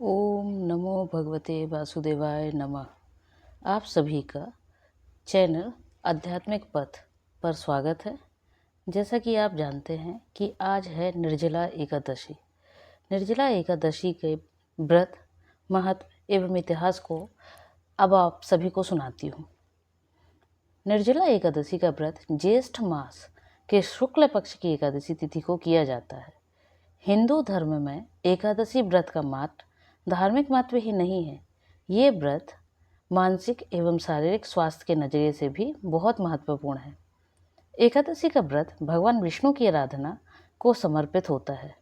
ओम नमो भगवते वासुदेवाय नमः। आप सभी का चैनल आध्यात्मिक पथ पर स्वागत है। जैसा कि आप जानते हैं कि आज है निर्जला एकादशी। निर्जला एकादशी के व्रत, महत्व एवं इतिहास को अब आप सभी को सुनाती हूँ। निर्जला एकादशी का व्रत ज्येष्ठ मास के शुक्ल पक्ष की एकादशी तिथि को किया जाता है। हिंदू धर्म में एकादशी व्रत का मात्र धार्मिक महत्व ही नहीं है, ये व्रत मानसिक एवं शारीरिक स्वास्थ्य के नज़रिए से भी बहुत महत्वपूर्ण है। एकादशी का व्रत भगवान विष्णु की आराधना को समर्पित होता है।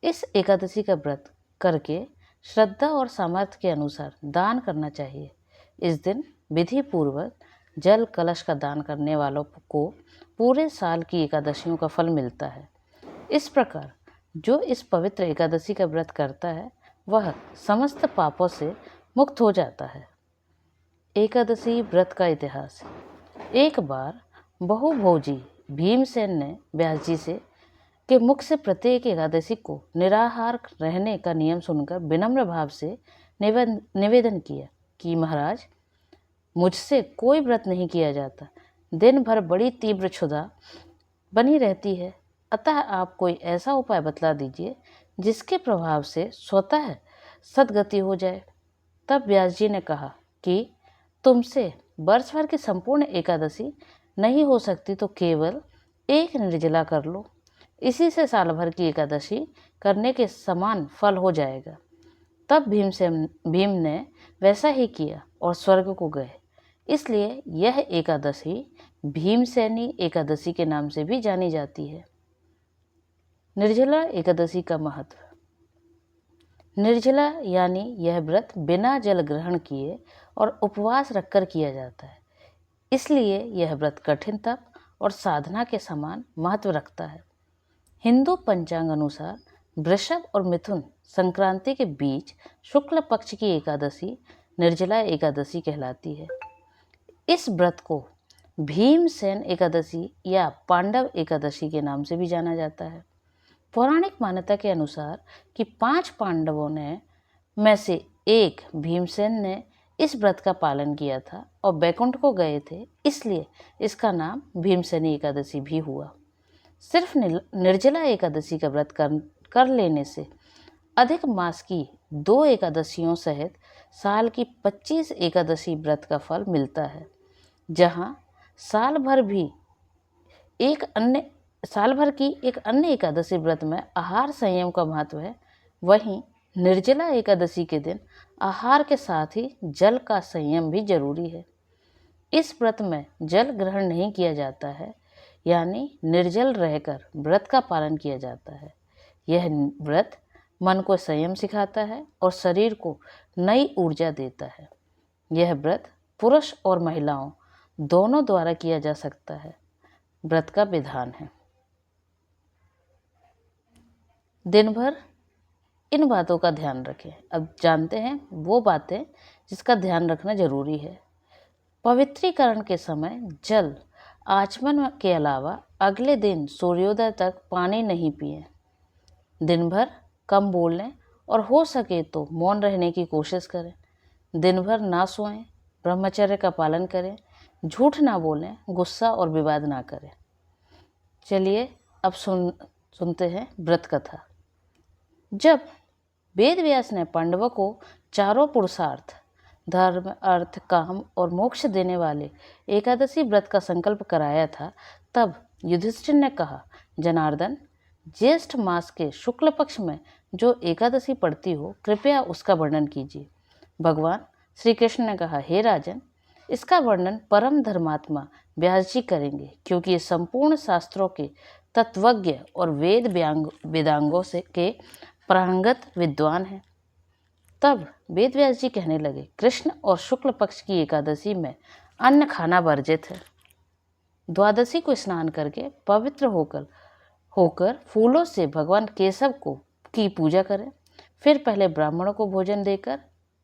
इस एकादशी का व्रत करके श्रद्धा और सामर्थ्य के अनुसार दान करना चाहिए। इस दिन विधि पूर्वक जल कलश का दान करने वालों को पूरे साल की एकादशियों का फल मिलता है। इस प्रकार जो इस पवित्र एकादशी का व्रत करता है वह समस्त पापों से मुक्त हो जाता है। एकादशी व्रत का इतिहास। एक बार बहुभोजी भीमसेन ने व्यास जी से के मुख से प्रत्येक एकादशी को निराहार रहने का नियम सुनकर विनम्र भाव से निवेदन किया कि महाराज, मुझसे कोई व्रत नहीं किया जाता। दिन भर बड़ी तीव्र क्षुधा बनी रहती है, अतः आप कोई ऐसा उपाय बतला दीजिए जिसके प्रभाव से स्वतः सद्गति हो जाए। तब व्यास जी ने कहा कि तुमसे वर्ष भर की संपूर्ण एकादशी नहीं हो सकती तो केवल एक निर्जला कर लो, इसी से साल भर की एकादशी करने के समान फल हो जाएगा। तब भीम ने वैसा ही किया और स्वर्ग को गए। इसलिए यह एकादशी भीमसेनी एकादशी के नाम से भी जानी जाती है। निर्जला एकादशी का महत्व। निर्जला यानी यह व्रत बिना जल ग्रहण किए और उपवास रखकर किया जाता है, इसलिए यह व्रत कठिन तप और साधना के समान महत्व रखता है। हिंदू पंचांग अनुसार वृषभ और मिथुन संक्रांति के बीच शुक्ल पक्ष की एकादशी निर्जला एकादशी कहलाती है। इस व्रत को भीमसेन एकादशी या पांडव एकादशी के नाम से भी जाना जाता है। पौराणिक मान्यता के अनुसार कि 5 पांडवों में से एक भीमसेन ने इस व्रत का पालन किया था और बैकुंठ को गए थे, इसलिए इसका नाम भीमसेनी एकादशी भी हुआ। सिर्फ निर्जला एकादशी का व्रत कर लेने से अधिक मास की 2 एकादशियों सहित साल की 25 एकादशी व्रत का फल मिलता है। जहाँ साल भर की एक अन्य एकादशी व्रत में आहार संयम का महत्व है, वहीं निर्जला एकादशी के दिन आहार के साथ ही जल का संयम भी जरूरी है। इस व्रत में जल ग्रहण नहीं किया जाता है, यानी निर्जल रहकर व्रत का पालन किया जाता है। यह व्रत मन को संयम सिखाता है और शरीर को नई ऊर्जा देता है। यह व्रत पुरुष और महिलाओं दोनों द्वारा किया जा सकता है। व्रत का विधान है। दिन भर इन बातों का ध्यान रखें। अब जानते हैं वो बातें जिसका ध्यान रखना जरूरी है। पवित्रीकरण के समय जल आचमन के अलावा अगले दिन सूर्योदय तक पानी नहीं पिएं। दिन भर कम बोलने और हो सके तो मौन रहने की कोशिश करें। दिन भर ना सोएं, ब्रह्मचर्य का पालन करें, झूठ ना बोलें, गुस्सा और विवाद ना करें। चलिए अब सुनते हैं व्रत कथा। जब वेद व्यास ने पांडवों को चारों पुरुषार्थ धर्म, अर्थ, काम और मोक्ष देने वाले एकादशी व्रत का संकल्प कराया था, तब युधिष्ठिर ने कहा, जनार्दन, ज्येष्ठ मास के शुक्ल पक्ष में जो एकादशी पड़ती हो, कृपया उसका वर्णन कीजिए। भगवान श्री कृष्ण ने कहा, हे राजन, इसका वर्णन परम धर्मात्मा व्यास जी करेंगे, क्योंकि ये संपूर्ण शास्त्रों के तत्वज्ञ और वेदांगों से के प्रांगत विद्वान हैं। तब वेद व्यास जी कहने लगे, कृष्ण और शुक्ल पक्ष की एकादशी में अन्न खाना वर्जित है। द्वादशी को स्नान करके पवित्र होकर फूलों से भगवान केशव की पूजा करें। फिर पहले ब्राह्मणों को भोजन देकर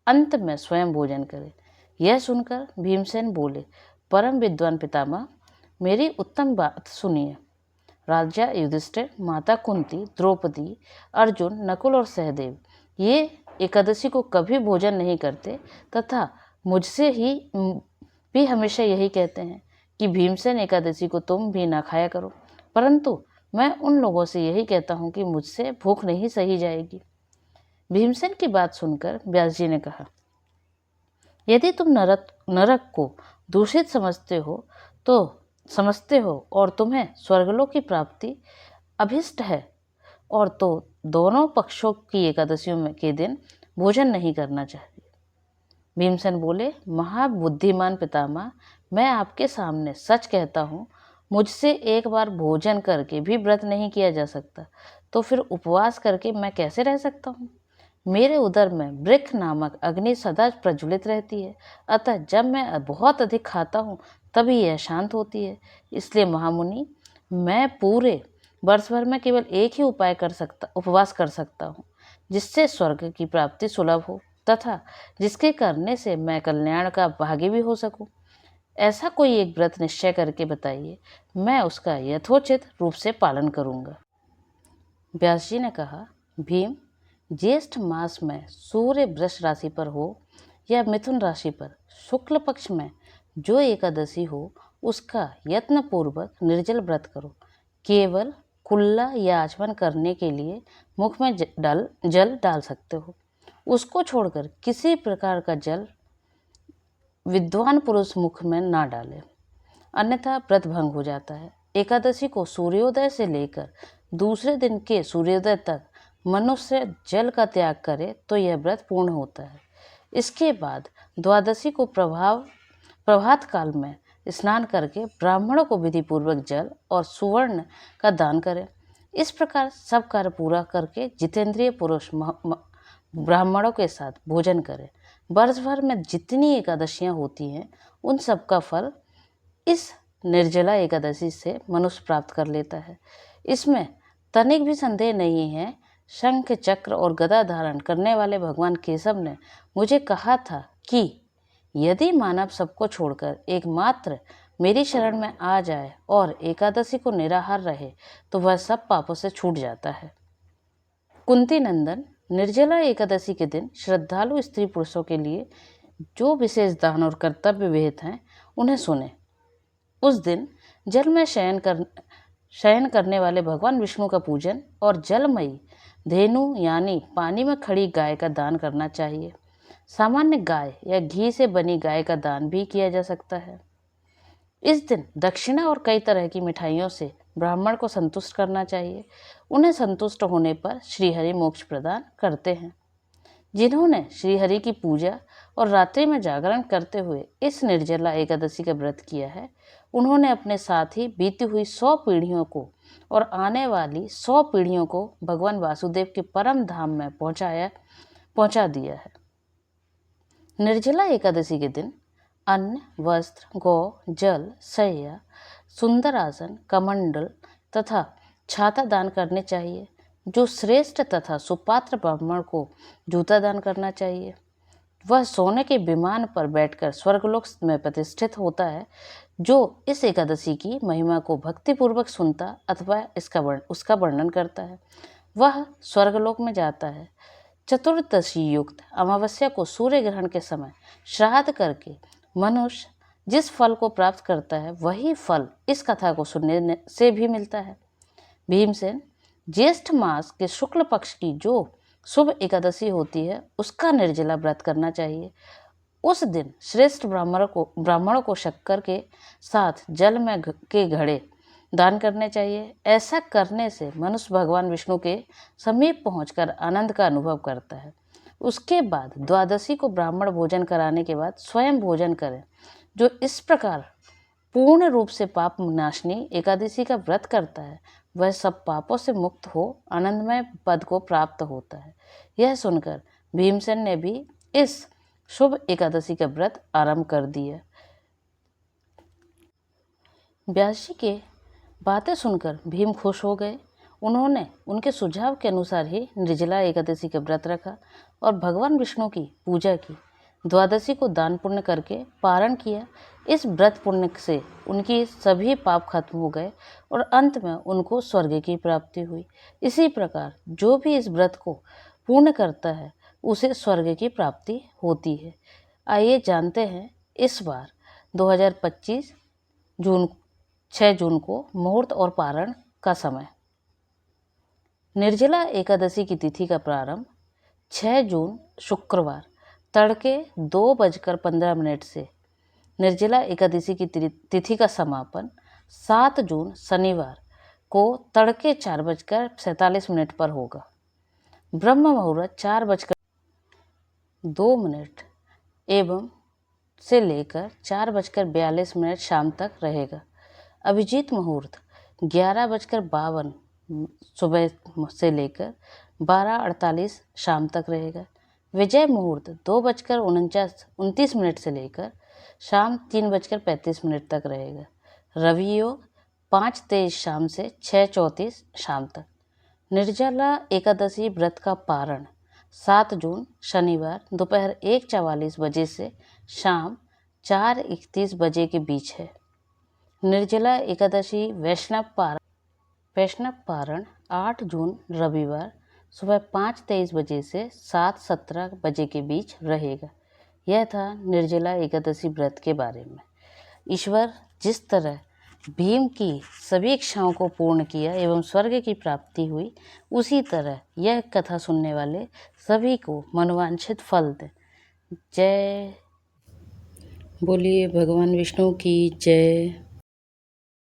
अंत में स्वयं भोजन करें। यह सुनकर भीमसेन बोले, परम विद्वान पितामह, मेरी उत्तम बात सुनिए। राजा युधिष्ठिर, माता कुंती, द्रौपदी, अर्जुन, नकुल और सहदेव ये एकादशी को कभी भोजन नहीं करते तथा मुझसे ही भी हमेशा यही कहते हैं कि भीमसेन एकादशी को तुम भी ना खाया करो, परंतु मैं उन लोगों से यही कहता हूँ कि मुझसे भूख नहीं सही जाएगी। भीमसेन की बात सुनकर व्यास जी ने कहा, यदि तुम नरक को दूषित समझते हो और तुम्हें स्वर्गलोक की प्राप्ति अभिष्ट है और तो दोनों पक्षों की एकादशियों के दिन भोजन नहीं करना चाहिए। भीमसेन बोले, महाबुद्धिमान पितामह, मैं आपके सामने सच कहता हूँ, मुझसे एक बार भोजन करके भी व्रत नहीं किया जा सकता, तो फिर उपवास करके मैं कैसे रह सकता हूँ। मेरे उदर में वृक्ष नामक अग्नि सदा प्रज्वलित रहती है, अतः जब मैं बहुत अधिक खाता हूँ तभी यह शांत होती है। इसलिए महामुनि, मैं पूरे वर्ष भर में केवल एक ही उपवास कर सकता हूँ, जिससे स्वर्ग की प्राप्ति सुलभ हो तथा जिसके करने से मैं कल्याण का भागी भी हो सकूं। ऐसा कोई एक व्रत निश्चय करके बताइए, मैं उसका यथोचित रूप से पालन करूँगा। व्यास जी ने कहा, भीम, ज्येष्ठ मास में सूर्य वृष राशि पर हो या मिथुन राशि पर शुक्ल पक्ष में जो एकादशी हो, उसका यत्न पूर्वक निर्जल व्रत करो। केवल कुल्ला या आचमन करने के लिए मुख में जल डाल सकते हो। उसको छोड़कर किसी प्रकार का जल विद्वान पुरुष मुख में ना डाले, अन्यथा व्रत भंग हो जाता है। एकादशी को सूर्योदय से लेकर दूसरे दिन के सूर्योदय तक मनुष्य जल का त्याग करे तो यह व्रत पूर्ण होता है। इसके बाद द्वादशी को प्रभात काल में स्नान करके ब्राह्मणों को विधि पूर्वक जल और सुवर्ण का दान करें। इस प्रकार सब कार्य पूरा करके जितेंद्रिय पुरुष ब्राह्मणों के साथ भोजन करें। वर्ष भर में जितनी एकादशियां होती हैं, उन सब का फल इस निर्जला एकादशी से मनुष्य प्राप्त कर लेता है। इसमें तनिक भी संदेह नहीं है। शंख, चक्र और गदा धारण करने वाले भगवान केशव ने मुझे कहा था कि यदि मानव सबको छोड़कर एकमात्र मेरी शरण में आ जाए और एकादशी को निराहार रहे तो वह सब पापों से छूट जाता है। कुंती नंदन, निर्जला एकादशी के दिन श्रद्धालु स्त्री पुरुषों के लिए जो विशेष दान और कर्तव्य विहित हैं, उन्हें सुने। उस दिन जल में शयन करने वाले भगवान विष्णु का पूजन और जलमयी धेनु यानी पानी में खड़ी गाय का दान करना चाहिए। सामान्य गाय या घी से बनी गाय का दान भी किया जा सकता है। इस दिन दक्षिणा और कई तरह की मिठाइयों से ब्राह्मण को संतुष्ट करना चाहिए। उन्हें संतुष्ट होने पर श्रीहरि मोक्ष प्रदान करते हैं। जिन्होंने श्रीहरि की पूजा और रात्रि में जागरण करते हुए इस निर्जला एकादशी का व्रत किया है, उन्होंने अपने साथ ही बीती हुई 100 पीढ़ियों को और आने वाली 100 पीढ़ियों को भगवान वासुदेव के परम धाम में पहुंचा दिया है। निर्जला एकादशी के दिन अन्न, वस्त्र, गौ, जल, शैया, सुंदर आसन, कमंडल तथा छाता दान करने चाहिए। जो श्रेष्ठ तथा सुपात्र ब्राह्मण को जूता दान करना चाहिए। वह सोने के विमान पर बैठकर स्वर्गलोक में प्रतिष्ठित होता है। जो इस एकादशी की महिमा को भक्तिपूर्वक सुनता अथवा उसका वर्णन करता है, वह स्वर्गलोक में जाता है। चतुर्दशी युक्त अमावस्या को सूर्य ग्रहण के समय श्राद्ध करके मनुष्य जिस फल को प्राप्त करता है, वही फल इस कथा को सुनने से भी मिलता है। भीमसेन, ज्येष्ठ मास के शुक्ल पक्ष की जो शुभ एकादशी होती है, उसका निर्जला व्रत करना चाहिए। उस दिन श्रेष्ठ ब्राह्मणों को शक्कर के साथ जल में के घड़े दान करने चाहिए। ऐसा करने से मनुष्य भगवान विष्णु के समीप पहुंचकर आनंद का अनुभव करता है। उसके बाद द्वादशी को ब्राह्मण भोजन कराने के बाद स्वयं भोजन करें। जो इस प्रकार पूर्ण रूप से पाप नाशनी एकादशी का व्रत करता है, वह सब पापों से मुक्त हो आनंदमय पद को प्राप्त होता है। यह सुनकर भीमसेन ने भी इस शुभ एकादशी का व्रत आरंभ कर दिया। व्यास जी के बातें सुनकर भीम खुश हो गए। उन्होंने उनके सुझाव के अनुसार ही निर्जला एकादशी का व्रत रखा और भगवान विष्णु की पूजा की। द्वादशी को दान पुण्य करके पारण किया। इस व्रत पुण्य से उनकी सभी पाप खत्म हो गए और अंत में उनको स्वर्ग की प्राप्ति हुई। इसी प्रकार जो भी इस व्रत को पूर्ण करता है उसे स्वर्ग की प्राप्ति होती है। आइए जानते हैं इस बार 2025 जून 6 जून को मुहूर्त और पारण का समय। निर्जला एकादशी की तिथि का प्रारंभ 6 जून शुक्रवार तड़के 2:15 से, निर्जला एकादशी की तिथि का समापन 7 जून शनिवार को तड़के 4:47 पर होगा। ब्रह्म मुहूर्त 4:02 एवं से लेकर 4:42 शाम तक रहेगा। अभिजीत मुहूर्त 11:52 सुबह से लेकर 12:48 शाम तक रहेगा। विजय मुहूर्त 2:29 से लेकर शाम 3:35 तक रहेगा। रवि योग 5:23 शाम से 6:34 शाम तक। निर्जला एकादशी व्रत का पारण 7 जून शनिवार दोपहर 1:44 बजे से शाम 4:31 बजे के बीच है। निर्जला एकादशी वैष्णव पारण 8 जून रविवार सुबह 5:23 बजे से 7:17 बजे के बीच रहेगा। यह था निर्जला एकादशी व्रत के बारे में। ईश्वर जिस तरह भीम की सभी इच्छाओं को पूर्ण किया एवं स्वर्ग की प्राप्ति हुई, उसी तरह यह कथा सुनने वाले सभी को मनोवांछित फल दे। जय बोलिए भगवान विष्णु की जय।